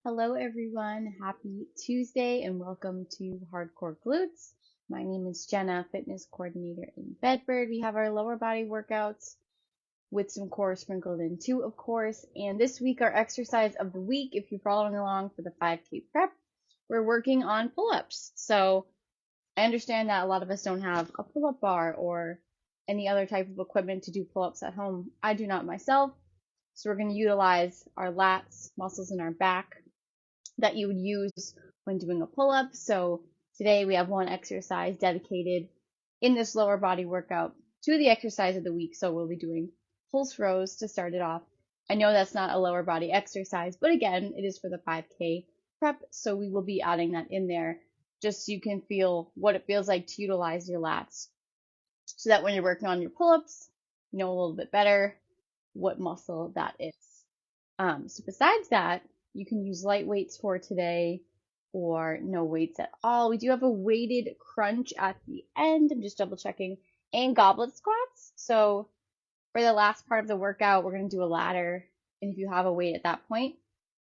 Hello, everyone. Happy Tuesday and welcome to Hardcore Glutes. My name is Jenna, fitness coordinator in Bedford. We have our lower body workouts with some core sprinkled in too, of course. And this week, our exercise of the week, if you're following along for the 5K prep, we're working on pull-ups. So I understand that a lot of us don't have a pull-up bar or any other type of equipment to do pull-ups at home. I do not myself. So we're going to utilize our lats, muscles in our back, that you would use when doing a pull-up. So today we have one exercise dedicated in this lower body workout to the exercise of the week. So we'll be doing pulse rows to start it off. I know that's not a lower body exercise, but again, it is for the 5K prep. So we will be adding that in there just so you can feel what it feels like to utilize your lats so that when you're working on your pull-ups, you know a little bit better what muscle that is. So besides that, you can use light weights for today or no weights at all. We do have a weighted crunch at the end. I'm just double checking. And goblet squats. So for the last part of the workout, we're going to do a ladder. And if you have a weight at that point,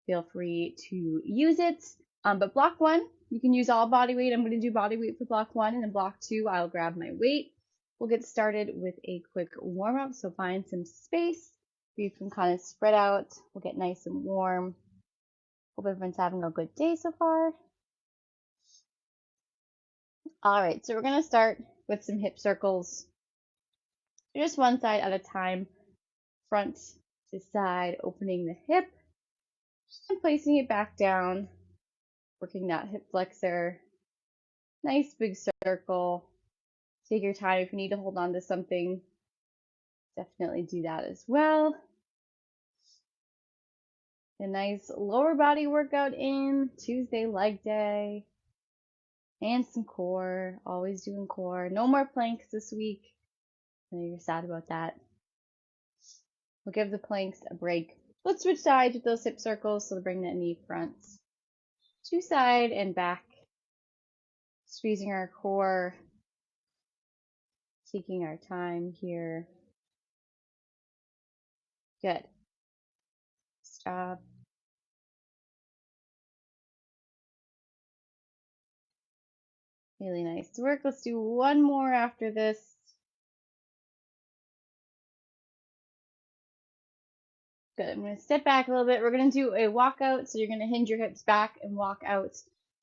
feel free to use it. But block one, you can use all body weight. I'm going to do body weight for block one. And then block two, I'll grab my weight. We'll get started with a quick warm up. So find some space. You can kind of spread out. We'll get nice and warm. Hope everyone's having a good day so far. All right, so we're going to start with some hip circles. Just one side at a time, front to side, opening the hip, and placing it back down, working that hip flexor. Nice big circle. Take your time. If you need to hold on to something, definitely do that as well. A nice lower body workout in Tuesday leg day. And some core. Always doing core. No more planks this week. I know you're sad about that. We'll give the planks a break. Let's switch sides with those hip circles. So bring that knee front to side and back. Squeezing our core. Taking our time here. Good. Stop. Really nice work. Let's do one more after this. Good. I'm going to step back a little bit. We're going to do a walkout. So you're going to hinge your hips back and walk out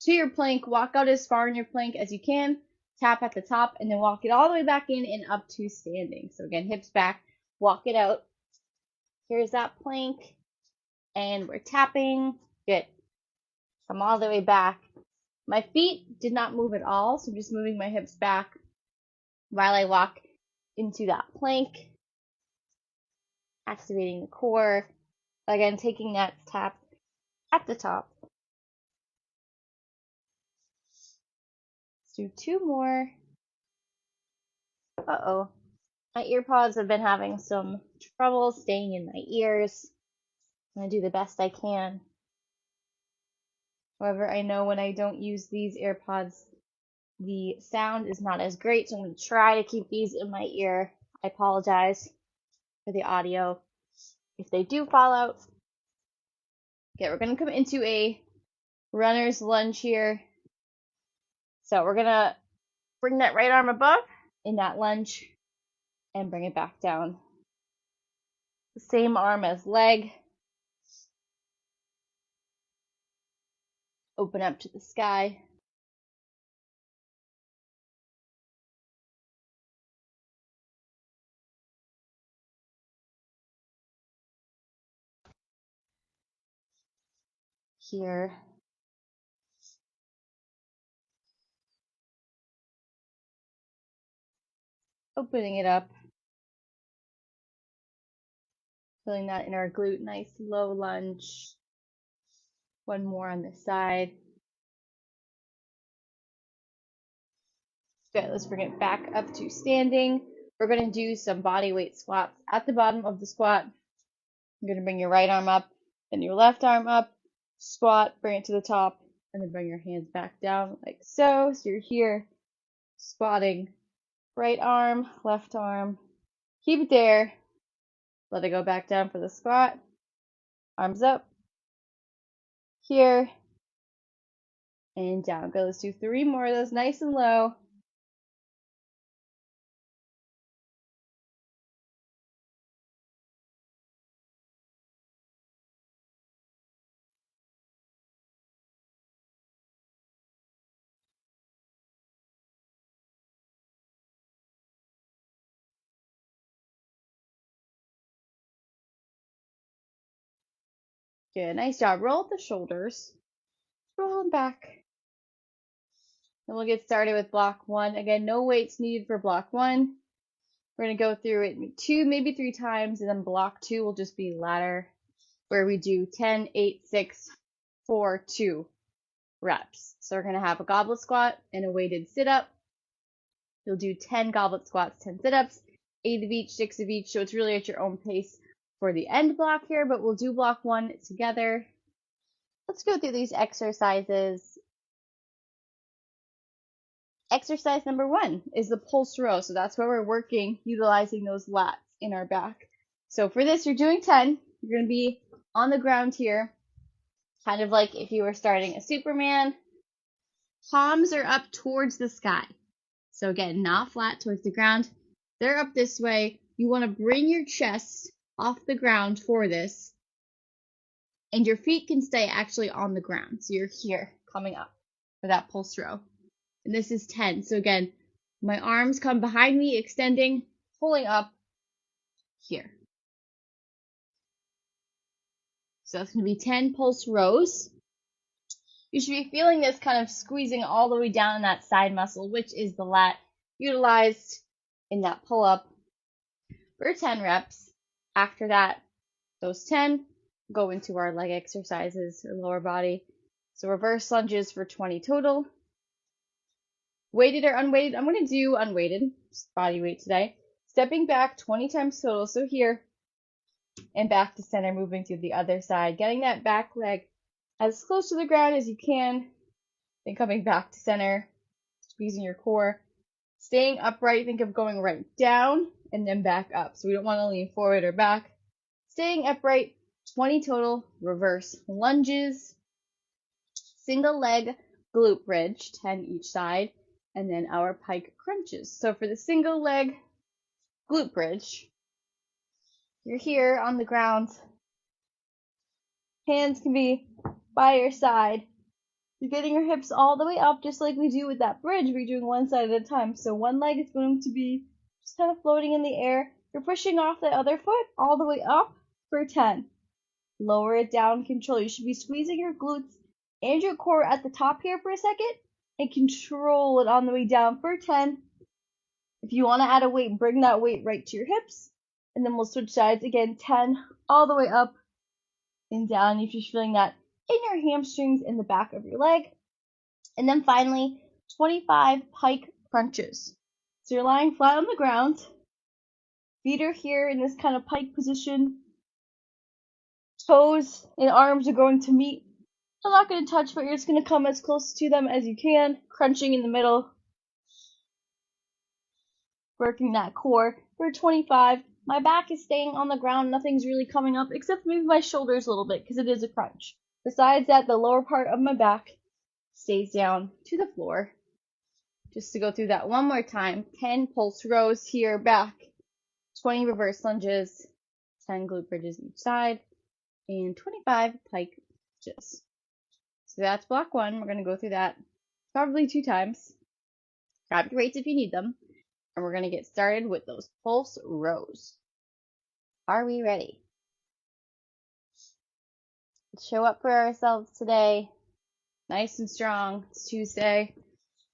to your plank. Walk out as far in your plank as you can. Tap at the top and then walk it all the way back in and up to standing. So again, hips back, walk it out. Here's that plank. And we're tapping. Good. Come all the way back. My feet did not move at all, so I'm just moving my hips back while I walk into that plank. Activating the core. Again, taking that tap at the top. Let's do two more. Uh-oh. My ear pods have been having some trouble staying in my ears. I'm going to do the best I can. However, I know when I don't use these AirPods, the sound is not as great, so I'm going to try to keep these in my ear. I apologize for the audio if they do fall out. Okay, we're going to come into a runner's lunge here. So we're going to bring that right arm above in that lunge and bring it back down. The same arm as leg. Open up to the sky. Here. Opening it up. Feeling that in our glute. Nice low lunge. One more on this side. Good. Let's bring it back up to standing. We're going to do some body weight squats at the bottom of the squat. You're going to bring your right arm up, then your left arm up, squat, bring it to the top, and then bring your hands back down like so. So you're here squatting, right arm, left arm. Keep it there. Let it go back down for the squat. Arms up. here, and down. Go, let's do 3 more of those nice and low. Good, nice job. Roll up the shoulders. Roll them back. Then we'll get started with block 1. Again, no weights needed for block 1. We're going to go through it 2, maybe 3 times, and then block 2 will just be ladder, where we do 10, 8, 6, 4, 2 reps. So we're going to have a goblet squat and a weighted sit-up. You'll do 10 goblet squats, 10 sit-ups, 8 of each, 6 of each, so it's really at your own pace for the end block here, but we'll do block 1 together. Let's go through these exercises. Exercise number 1 is the pulse row. So that's where we're working, utilizing those lats in our back. So for this, you're doing 10. You're going to be on the ground here, kind of like if you were starting a Superman. Palms are up towards the sky. So again, not flat towards the ground. They're up this way. You want to bring your chest off the ground for this. And your feet can stay actually on the ground. So you're here, coming up for that pulse row. And this is 10. So again, my arms come behind me, extending, pulling up here. So that's going to be 10 pulse rows. You should be feeling this kind of squeezing all the way down in that side muscle, which is the lat utilized in that pull-up for 10 reps. After that, those 10 go into our leg exercises or lower body. So reverse lunges for 20 total. Weighted or unweighted? I'm going to do unweighted, just body weight today. Stepping back 20 times total, so here, and back to center, moving to the other side. Getting that back leg as close to the ground as you can, then coming back to center, squeezing your core. Staying upright, think of going right down and then back up. So we don't want to lean forward or back. Staying upright, 20 total, reverse lunges, single leg glute bridge, 10 each side, and then our pike crunches. So for the single leg glute bridge, you're here on the ground. Hands can be by your side. You're getting your hips all the way up, just like we do with that bridge. We're doing one side at a time. So one leg is going to be just kind of floating in the air. You're pushing off the other foot all the way up for 10. Lower it down, control. You should be squeezing your glutes and your core at the top here for a second and control it on the way down for 10. If you want to add a weight, bring that weight right to your hips. And then we'll switch sides again, 10 all the way up and down. If you're feeling that in your hamstrings in the back of your leg. And then finally, 25 pike crunches. So you're lying flat on the ground. Feet are here in this kind of pike position. Toes and arms are going to meet. I'm not going to touch, but you're just going to come as close to them as you can, crunching in the middle. Working that core for 25. My back is staying on the ground. Nothing's really coming up except maybe my shoulders a little bit because it is a crunch. Besides that, the lower part of my back stays down to the floor. Just to go through that one more time. 10 pulse rows here, back. 20 reverse lunges. 10 glute bridges each side. And 25 pike crunches. So that's block 1. We're going to go through that probably 2 times. Grab your weights if you need them. And we're going to get started with those pulse rows. Are we ready? Let's show up for ourselves today. Nice and strong. It's Tuesday.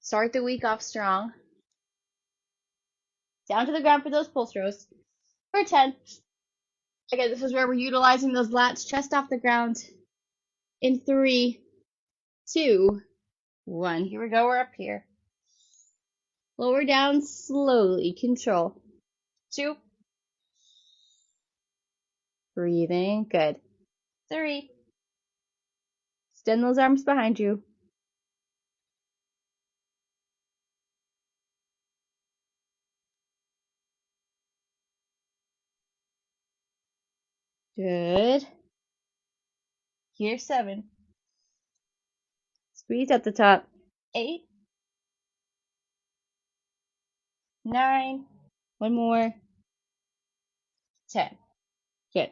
Start the week off strong. Down to the ground for those pulse rows. For 10. Again, this is where we're utilizing those lats, chest off the ground. In 3, 2, 1. Here we go. We're up here. Lower down slowly. Control. 2. Breathing. Good. 3. Extend those arms behind you. Good. Here's 7. Squeeze at the top. 8, 9, one more, 10. Good.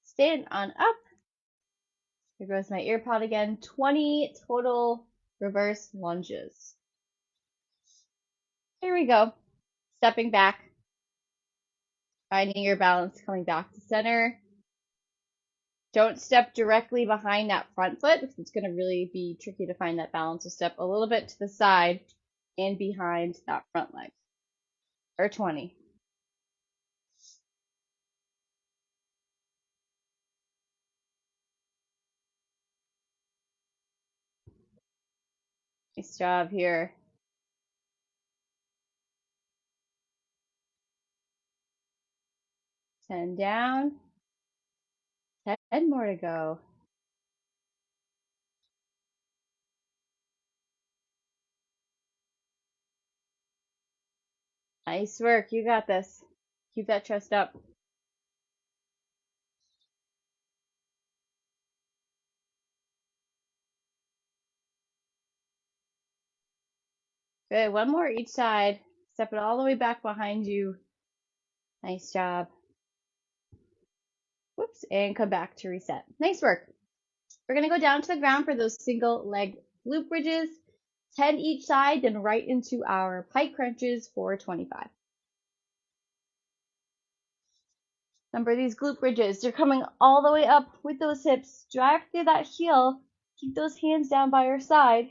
Stand on up. Here goes my ear pod again. 20 total reverse lunges. Here we go. Stepping back, finding your balance, coming back to center. Don't step directly behind that front foot because it's going to really be tricky to find that balance. So step a little bit to the side and behind that front leg. Or 20. Nice job here. 10 down. 10 more to go. Nice work. You got this. Keep that chest up. Good. One more each side. Step it all the way back behind you. Nice job. Whoops. And come back to reset. Nice work. We're going to go down to the ground for those single leg glute bridges. 10 each side, then right into our pike crunches for 25. Remember these glute bridges, they're coming all the way up with those hips. Drive through that heel. Keep those hands down by your side.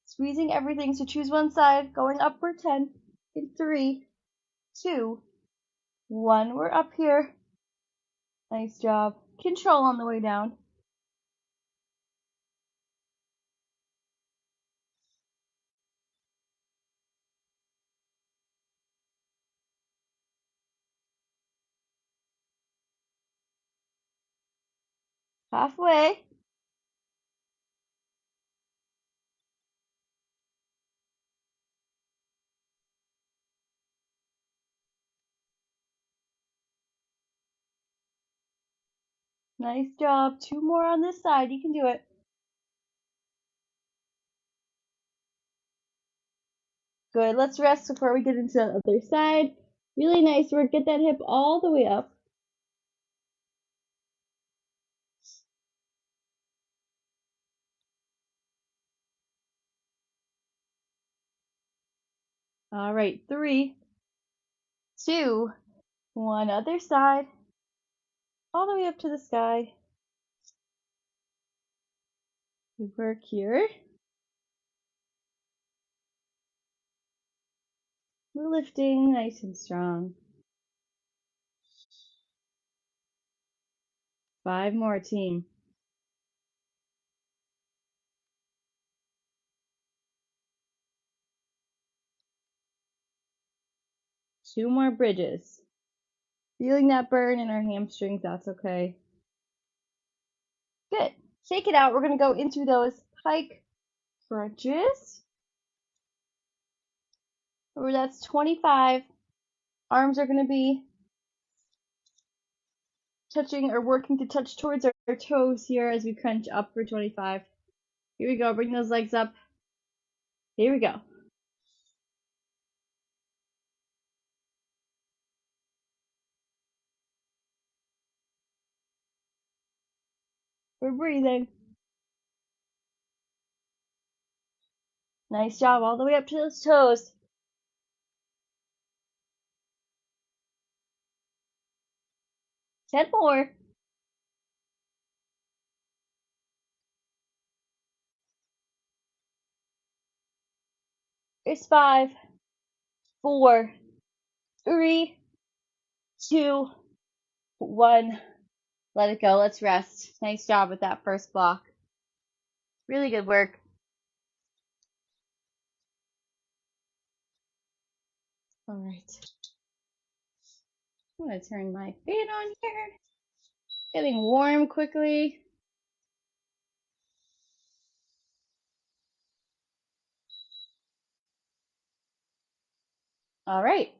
Squeezing everything, so choose one side. Going up for 10 in 3, 2, 1. We're up here. Nice job. Control on the way down. Halfway. Nice job. 2 more on this side. You can do it. Good. Let's rest before we get into the other side. Really nice work. Get that hip all the way up. All right. 3, 2, 1. Other side. All the way up to the sky. Good work here. We're lifting nice and strong. 5 more, team. Two more bridges. Feeling that burn in our hamstrings, that's okay. Good. Shake it out. We're going to go into those pike crunches. Remember, that's 25. Arms are going to be touching or working to touch towards our toes here as we crunch up for 25. Here we go. Bring those legs up. Here we go. We're breathing. Nice job all the way up to those toes. 10 more. It's 5, 4, 3, 2, 1. Let it go. Let's rest. Nice job with that first block. Really good work. All right. I'm going to turn my fan on here. Getting warm quickly. All right.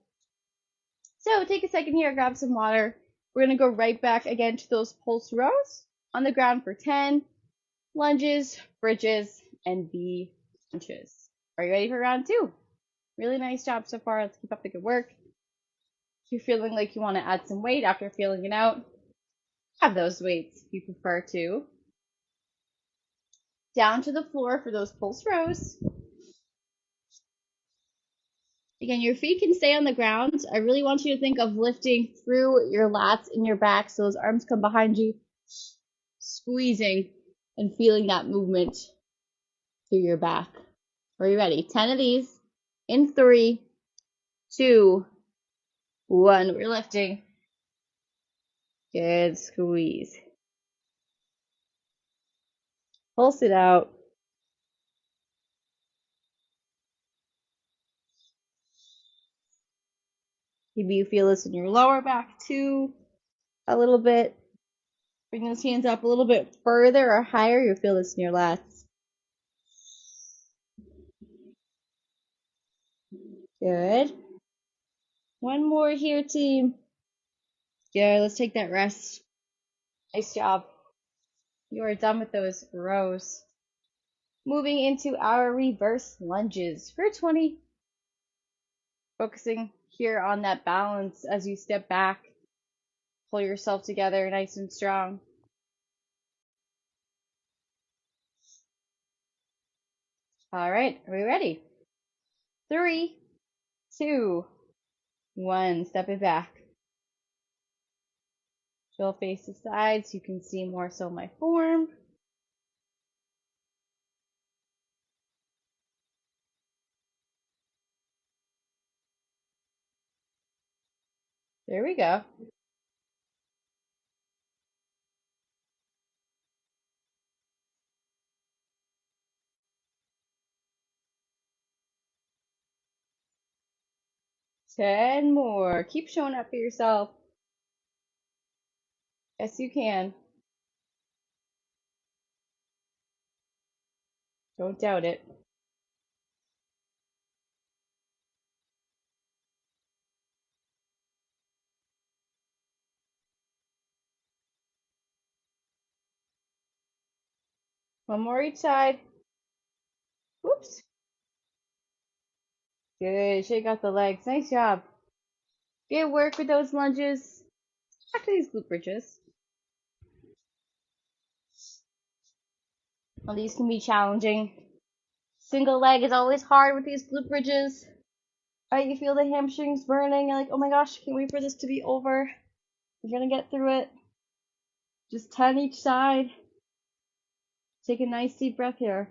So take a second here, grab some water. We're going to go right back again to those pulse rows on the ground for 10. lunges, bridges, and V crunches. Are you ready for round 2? Really nice job so far. Let's keep up the good work. If you're feeling like you want to add some weight after feeling it out, have those weights if you prefer to. Down to the floor for those pulse rows. Again, your feet can stay on the ground. I really want you to think of lifting through your lats and your back so those arms come behind you, squeezing and feeling that movement through your back. Are you ready? 10 of these in 3, 2, 1. We're lifting. Good squeeze. Pulse it out. Maybe you feel this in your lower back too, a little bit. Bring those hands up a little bit further or higher. You'll feel this in your lats. Good. One more here, team. Good. Let's take that rest. Nice job. You are done with those rows. Moving into our reverse lunges for 20. Focusing here on that balance as you step back. Pull yourself together nice and strong. All right, are we ready? 3, 2, 1. Step it back. She'll face the sides. You can see more so my form. There we go. Ten more. Keep showing up for yourself. Yes, you can. Don't doubt it. One more each side. Whoops. Good. Shake out the legs. Nice job. Good work with those lunges. Back to these glute bridges. Well, these can be challenging. Single leg is always hard with these glute bridges. Right, you feel the hamstrings burning. You're like, oh my gosh, can't wait for this to be over. We're gonna get through it. Just 10 each side. Take a nice deep breath here.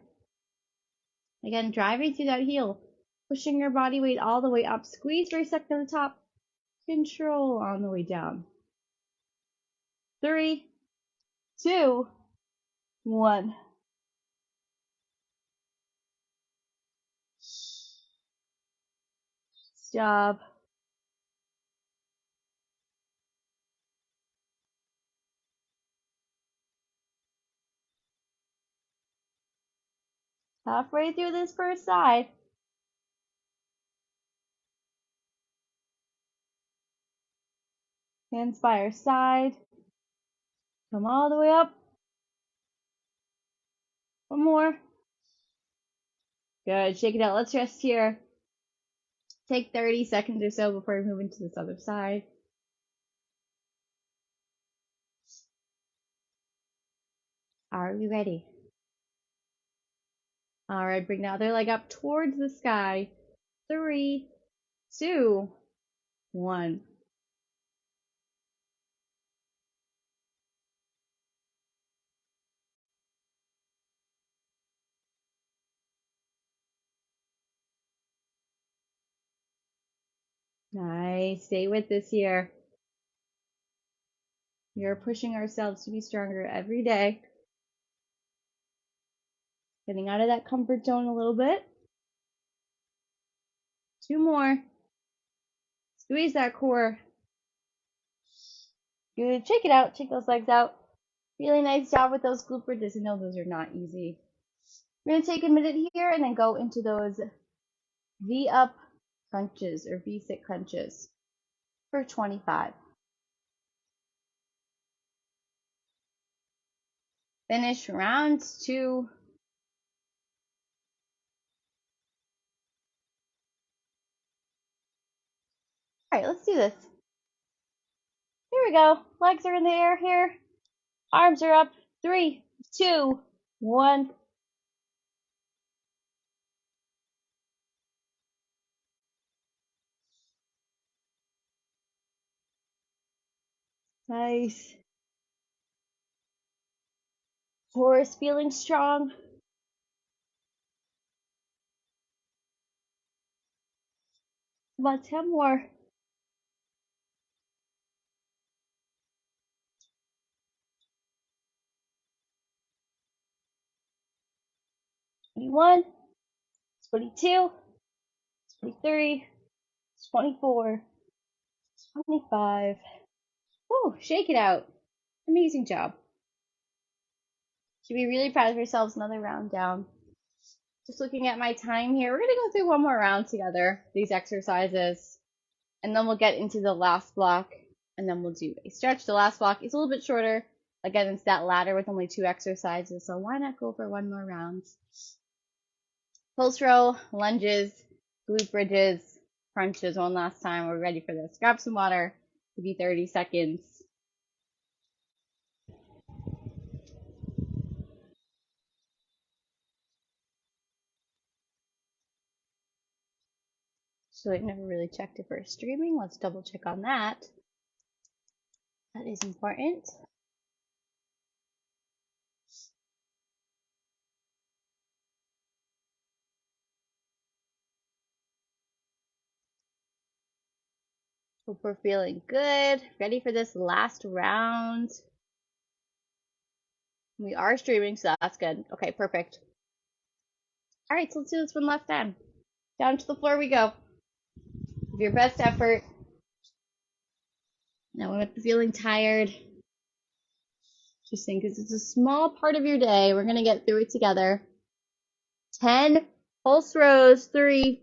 Again, driving through that heel. Pushing your body weight all the way up. Squeeze for a second at the top. Control on the way down. 3, 2, 1. Nice job. Halfway through this first side. Hands by our side. Come all the way up. One more. Good. Shake it out. Let's rest here. Take 30 seconds or so before we move into this other side. Are we ready? All right, bring the other leg up towards the sky. 3, 2, 1. Nice. Stay with this here. We are pushing ourselves to be stronger every day. Getting out of that comfort zone a little bit. 2 more. Squeeze that core. Good. Shake it out. Shake those legs out. Really nice job with those glute bridges. I know those are not easy. We're going to take a minute here and then go into those V up crunches or V sit crunches for 25. Finish round 2. All right, let's do this. Here we go. Legs are in the air here. Arms are up. 3, 2, 1. Nice. Core is feeling strong. About 10 more. 21, 22, 23, 24, 25. Woo, shake it out. Amazing job. Should be really proud of yourselves. Another round down. Just looking at my time here, we're going to go through one more round together, these exercises, and then we'll get into the last block, and then we'll do a stretch. The last block is a little bit shorter. Again, it's that ladder with only 2 exercises, so why not go for one more round? Pulse row, lunges, glute bridges, crunches one last time. We're ready for this. Grab some water. Give you 30 seconds. So I never really checked if we're streaming. Let's double check on that. That is important. Hope we're feeling good. Ready for this last round. We are streaming, so that's good. Okay, perfect. All right, so let's do this one last time. Down to the floor we go. Give your best effort. Now, when you're feeling tired, just think it's a small part of your day. We're going to get through it together. 10 pulse rows. 3,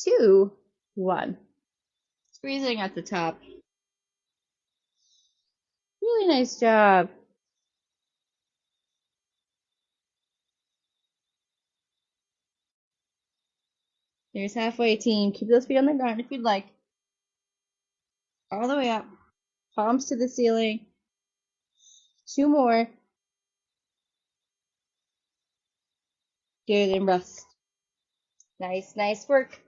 2, 1. Squeezing at the top. Really nice job. There's halfway, team. Keep those feet on the ground if you'd like. All the way up. Palms to the ceiling. 2 more. Good, and rest. Nice, nice work.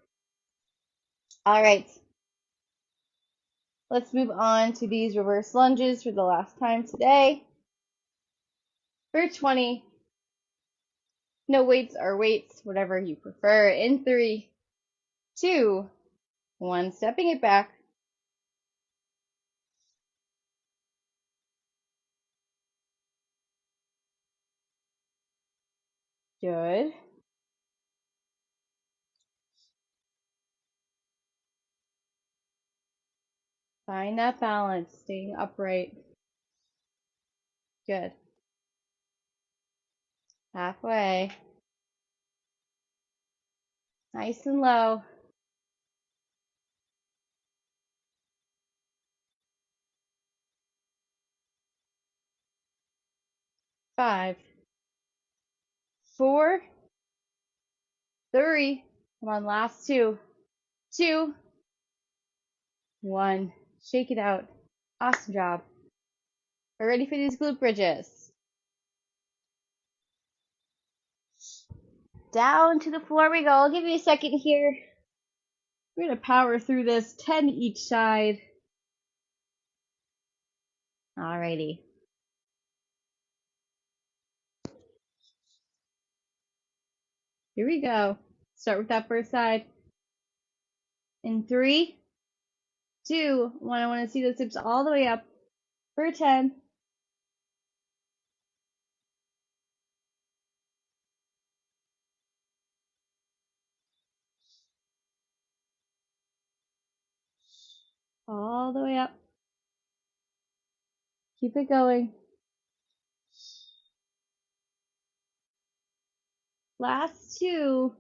All right. Let's move on to these reverse lunges for the last time today. For 20. No weights or weights, whatever you prefer. In 3, 2, 1. Stepping it back. Good. Find that balance, staying upright. Good. Halfway. Nice and low. 5, 4, 3. Come on, last 2. 2, 1. Shake it out. Awesome job. We're ready for these glute bridges. Down to the floor we go. I'll give you a second here. We're going to power through this. 10 each side. Alrighty. Here we go. Start with that first side. In 3, 2, 1. I want to see those hips all the way up for 10. All the way up. Keep it going. Last 2.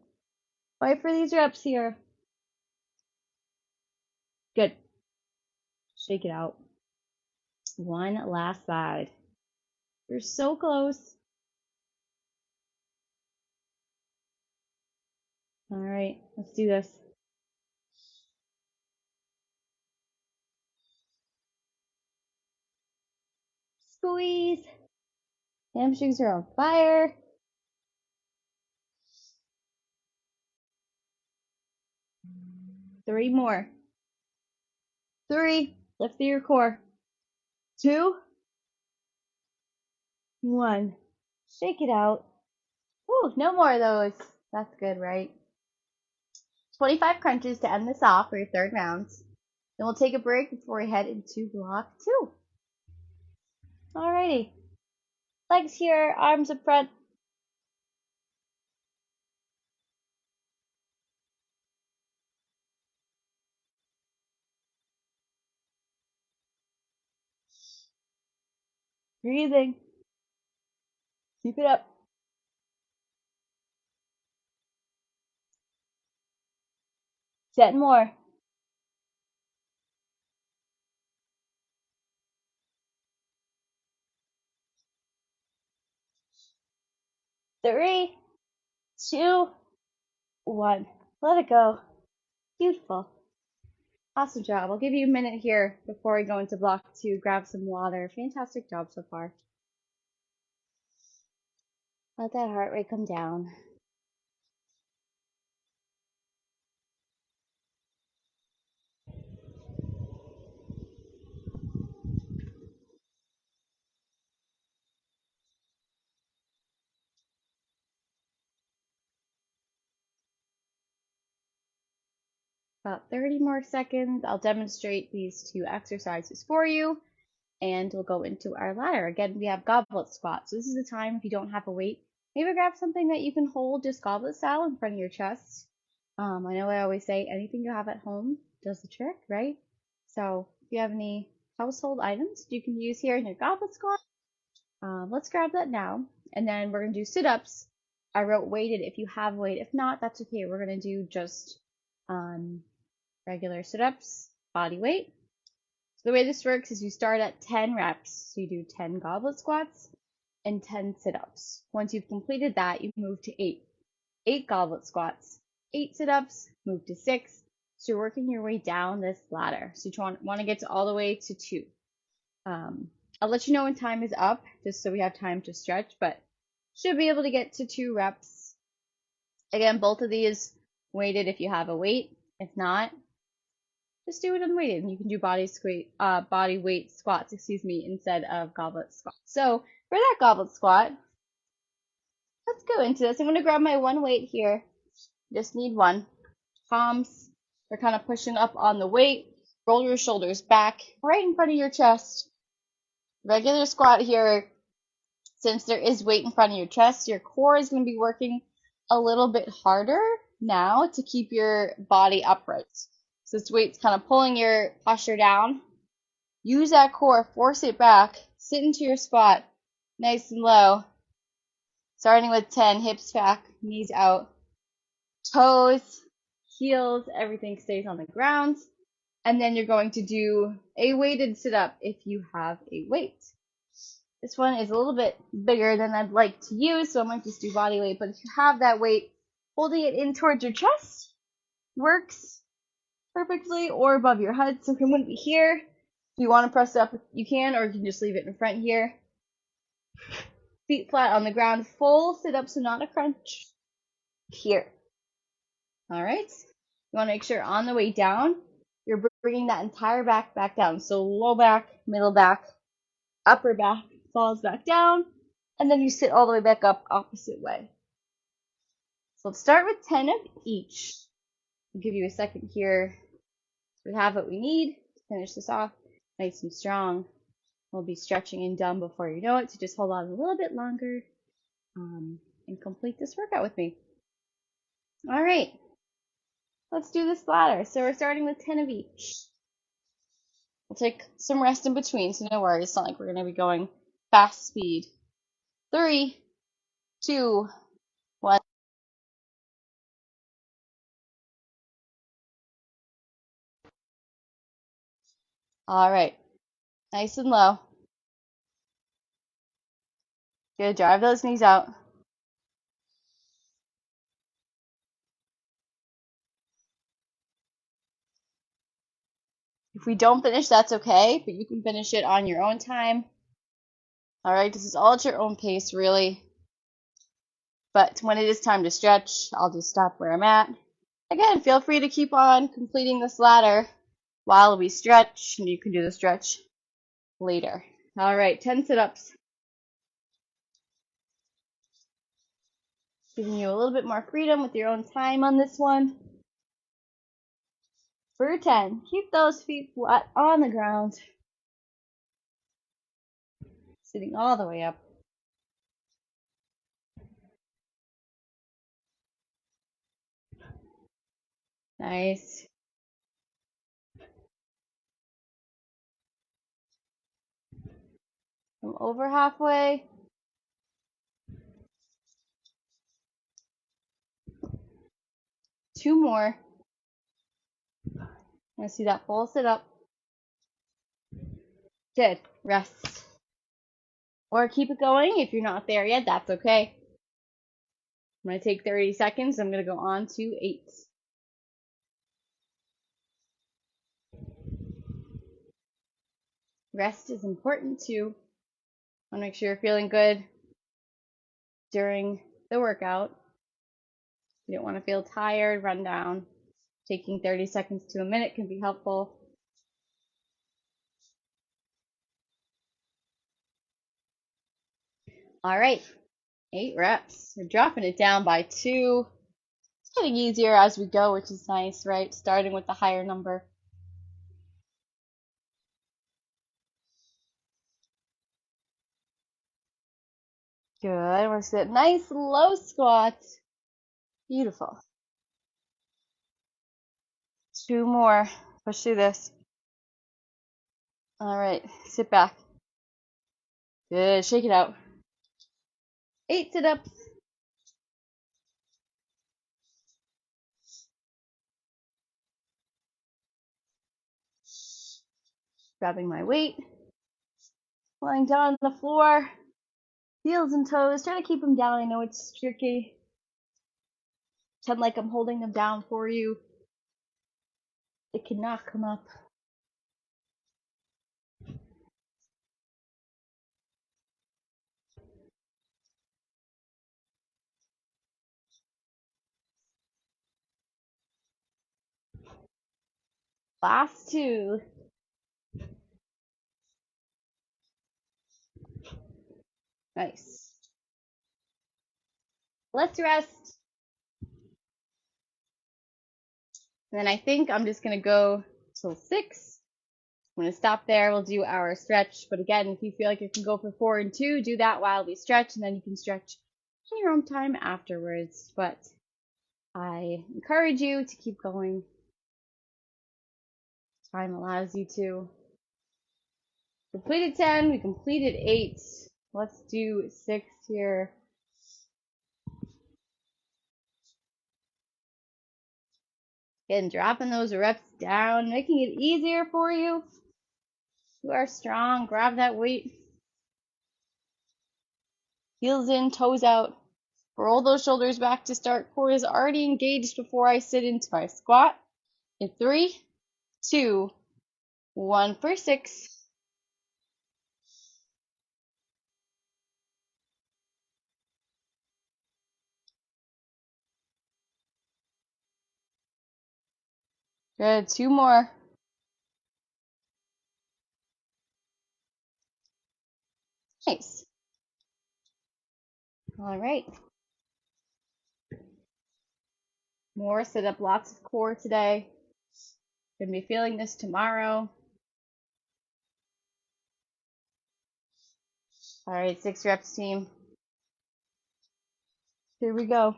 Fight for these reps here. Good. Shake it out. One last side. You're so close. All right, let's do this. Squeeze. Hamstrings are on fire. Three more. Three. Lift through your core. 2, 1. Shake it out. Ooh, no more of those. That's good, right? 25 crunches to end this off for your third round. Then we'll take a break before we head into block 2. Alrighty. Legs here, arms up front. Breathing. Keep it up. Ten more. 3, 2, 1. Let it go. Beautiful. Awesome job. I'll give you a minute here before we go into block 2. Grab some water. Fantastic job so far. Let that heart rate come down. About 30 more seconds. I'll demonstrate these 2 exercises for you, and we'll go into our ladder. Again, we have goblet squats. So this is the time if you don't have a weight, maybe grab something that you can hold just goblet style in front of your chest. I know I always say anything you have at home does the trick, right? So if you have any household items you can use here in your goblet squat, let's grab that now. And then we're going to do sit-ups. I wrote weighted if you have weight. If not, that's okay. We're going to do just regular sit-ups, body weight. So the way this works is you start at 10 reps. So you do 10 goblet squats and 10 sit-ups. Once you've completed that, you move to 8. 8 goblet squats, 8 sit-ups, move to 6. So you're working your way down this ladder. So you want to get to all the way to 2. I'll let you know when time is up, just so we have time to stretch, but should be able to get to 2 reps. Again, both of these weighted if you have a weight. If not, just do it unweighted, and you can do body weight squats, instead of goblet squats. So for that goblet squat, let's go into this. I'm going to grab my one weight here. Just need one. Palms are kind of pushing up on the weight. Roll your shoulders back right in front of your chest. Regular squat here. Since there is weight in front of your chest, your core is going to be working a little bit harder now to keep your body upright. So this weight's kind of pulling your posture down. Use that core, force it back, sit into your squat, nice and low. Starting with 10, hips back, knees out, toes, heels, everything stays on the ground. And then you're going to do a weighted sit-up if you have a weight. This one is a little bit bigger than I'd like to use, so I might just do body weight. But if you have that weight, holding it in towards your chest works perfectly, or above your head. So if you wouldn't be here, if you want to press it up, you can, or you can just leave it in front here. Feet flat on the ground, full sit-up, so not a crunch. Here. All right. You want to make sure on the way down, you're bringing that entire back down. So low back, middle back, upper back falls back down, and then you sit all the way back up opposite way. So let's start with 10 of each. I'll give you a second here. We have what we need to finish this off nice and strong. We'll be stretching and done before you know it, so just hold on a little bit longer and complete this workout with me. All right, let's do this ladder. So we're starting with 10 of each. We'll take some rest in between, so no worries. It's not like we're going to be going fast speed. 3, 2, 1. All right, nice and low. Good, drive those knees out. If we don't finish, that's okay, but you can finish it on your own time. All right, this is all at your own pace, really. But when it is time to stretch, I'll just stop where I'm at. Again, feel free to keep on completing this ladder while we stretch, and you can do the stretch later. All right, 10 sit-ups. Giving you a little bit more freedom with your own time on this one. For 10, keep those feet flat on the ground. Sitting all the way up. Nice. I'm over halfway. Two more. I see that full sit up. Good. Rest. Or keep it going. If you're not there yet, that's okay. I'm going to take 30 seconds. I'm going to go on to 8. Rest is important too. Want to make sure you're feeling good during the workout. You don't want to feel tired, run down. Taking 30 seconds to a minute can be helpful. All right, 8 reps. We're dropping it down by 2. It's getting easier as we go, which is nice, right? Starting with the higher number. Good. We're sit nice low squat. Beautiful. 2 more. Push through this. All right, sit back. Good. Shake it out. 8 sit-ups. Grabbing my weight. Lying down on the floor. Heels and toes. Try to keep them down. I know it's tricky. Pretend like I'm holding them down for you. It cannot come up. Last 2. Nice. Let's rest. And then I think I'm just going to go till 6. I'm going to stop there. We'll do our stretch. But again, if you feel like you can go for 4 and 2, do that while we stretch. And then you can stretch in your own time afterwards. But I encourage you to keep going. Time allows you to. Completed 10. We completed 8. Let's do 6 here. Again, dropping those reps down, making it easier for you. You are strong. Grab that weight. Heels in, toes out. Roll those shoulders back to start. Core is already engaged before I sit into my squat. In 3, 2, 1 for 6. Good. 2 more. Nice. All right. More sit up, lots of core today. Gonna be feeling this tomorrow. All right, 6 reps, team. Here we go.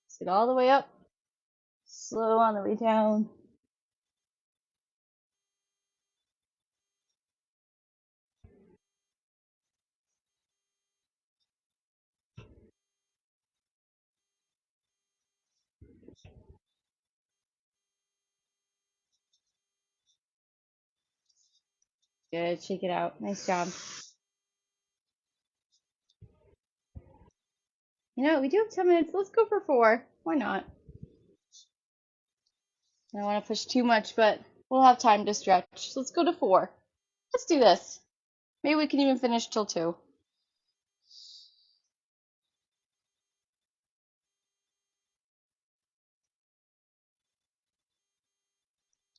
Sit all the way up. Slow on the way down. Good. Shake it out. Nice job. You know, we do have 10 minutes. Let's go for 4. Why not? I don't want to push too much, but we'll have time to stretch. So let's go to 4. Let's do this. Maybe we can even finish till 2.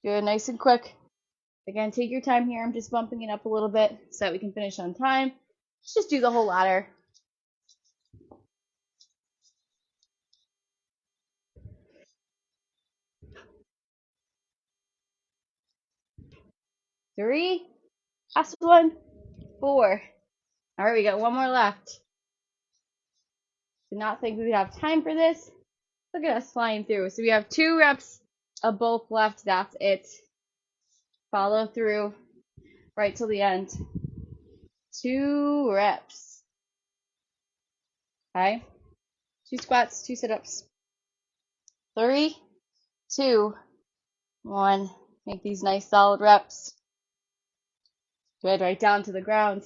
Good, nice and quick. Again, take your time here. I'm just bumping it up a little bit so that we can finish on time. Let's just do the whole ladder. 3, last one, 4. All right, we got one more left. Did not think we would have time for this. Look at us flying through. So we have 2 reps of both left. That's it. Follow through right till the end. 2 reps. Okay. 2 squats, 2 sit-ups. 3, 2, 1. Make these nice solid reps. Good, right down to the ground.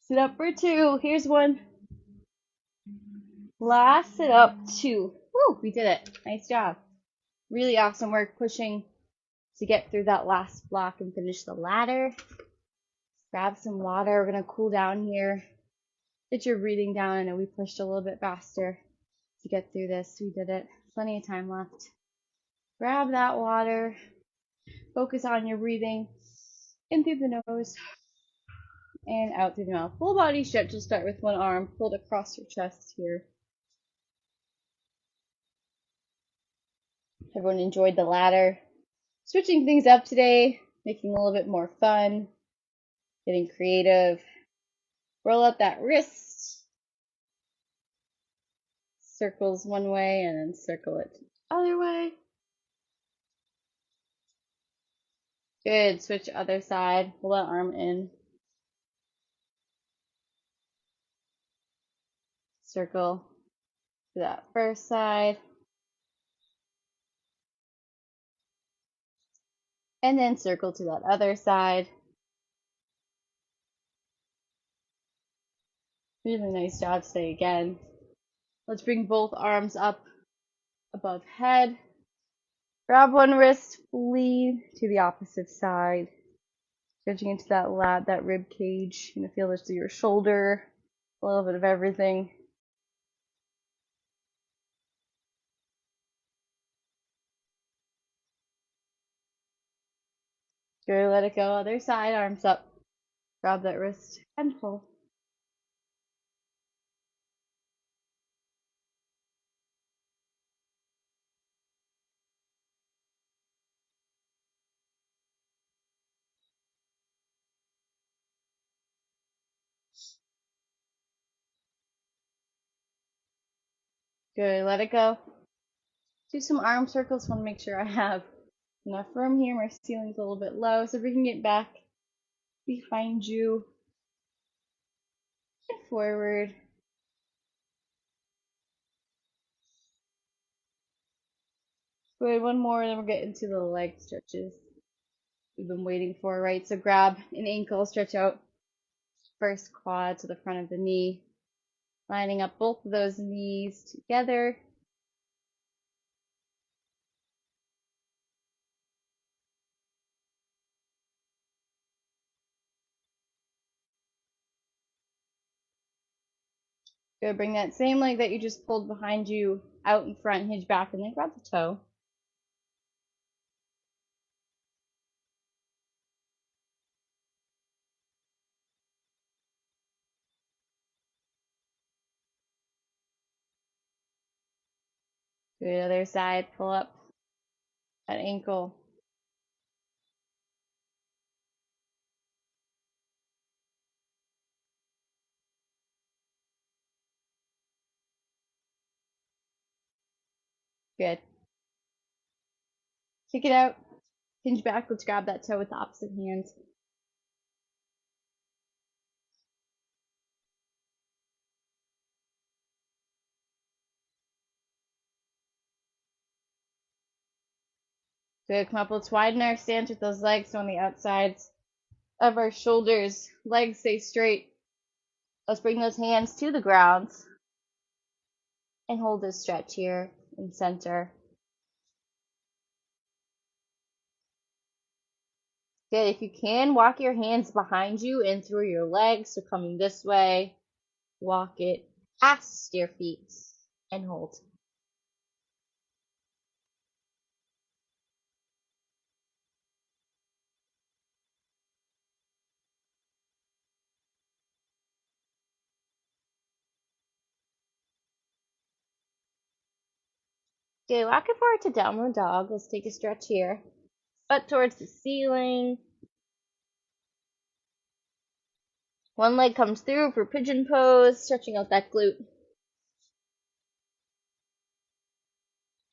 Sit up for 2. Here's one. Last sit up 2. Woo, we did it. Nice job. Really awesome work pushing to get through that last block and finish the ladder. Grab some water. We're going to cool down here. Get your breathing down. I know we pushed a little bit faster to get through this. We did it. Plenty of time left. Grab that water. Focus on your breathing in through the nose and out through the mouth. Full body stretch. We'll start with one arm pulled across your chest here. Everyone enjoyed the ladder. Switching things up today, making a little bit more fun, getting creative. Roll up that wrist. Circles one way and then circle it the other way. Good. Switch other side. Pull that arm in. Circle to that first side. And then circle to that other side. Really nice job today again. Let's bring both arms up above head. Grab one wrist, lean to the opposite side. Stretching into that lat, that rib cage. You're gonna feel this through your shoulder. A little bit of everything. Good, let it go. Other side, arms up. Grab that wrist and pull. Good, let it go. Do some arm circles. Want to make sure I have enough room here. My ceiling's a little bit low, so bringing it back behind you and forward. Good, one more, and then we'll get into the leg stretches we've been waiting for, right? So grab an ankle, stretch out first quad to the front of the knee, lining up both of those knees together. Good, bring that same leg that you just pulled behind you out in front, hinge back, and then grab the toe. Good, other side, pull up that ankle. Good. Kick it out, hinge back, let's grab that toe with the opposite hand. Good, come up, let's widen our stance with those legs on the outsides of our shoulders. Legs stay straight. Let's bring those hands to the ground. And hold this stretch here in center. Good. If you can, walk your hands behind you and through your legs. So coming this way, walk it past your feet and hold. Good. Walk it forward to downward dog. Let's take a stretch here. Butt towards the ceiling. One leg comes through for pigeon pose, stretching out that glute.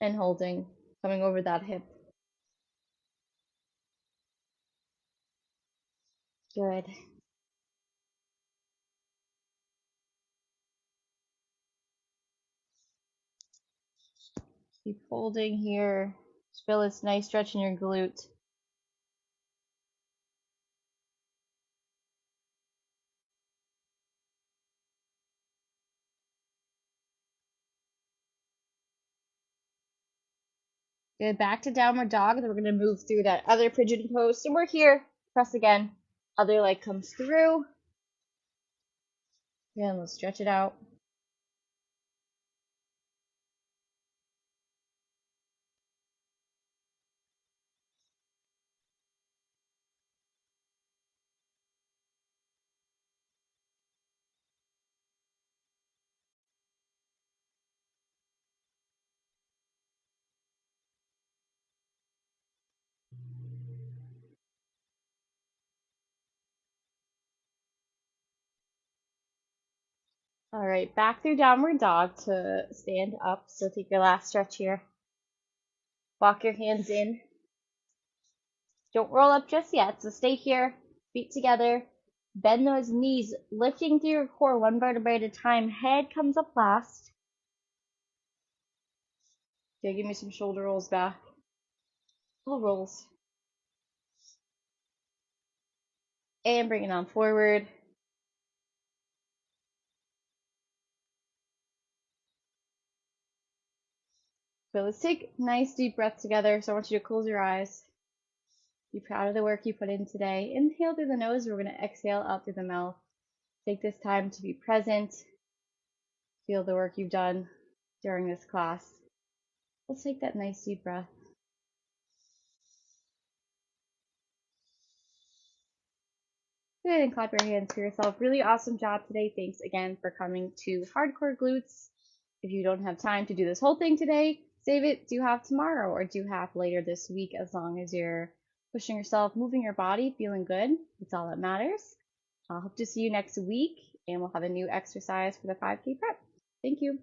And holding, coming over that hip. Good. Keep holding here. Just feel this nice stretch in your glute. Good. Back to downward dog. Then we're going to move through that other pigeon pose. So we're here. Press again. Other leg comes through. And let's stretch it out. All right, back through downward dog to stand up. So take your last stretch here. Walk your hands in. Don't roll up just yet, so stay here. Feet together. Bend those knees, lifting through your core one vertebrae at a time. Head comes up last. Okay, give me some shoulder rolls back. Little rolls. And bring it on forward. So let's take a nice deep breath together. So I want you to close your eyes. Be proud of the work you put in today. Inhale through the nose. We're going to exhale out through the mouth. Take this time to be present. Feel the work you've done during this class. Let's take that nice deep breath. Good, and clap your hands for yourself. Really awesome job today. Thanks again for coming to Hardcore Glutes. If you don't have time to do this whole thing today, save it. Do half tomorrow or do half later this week, as long as you're pushing yourself, moving your body, feeling good. That's all that matters. I'll hope to see you next week, and we'll have a new exercise for the 5K prep. Thank you.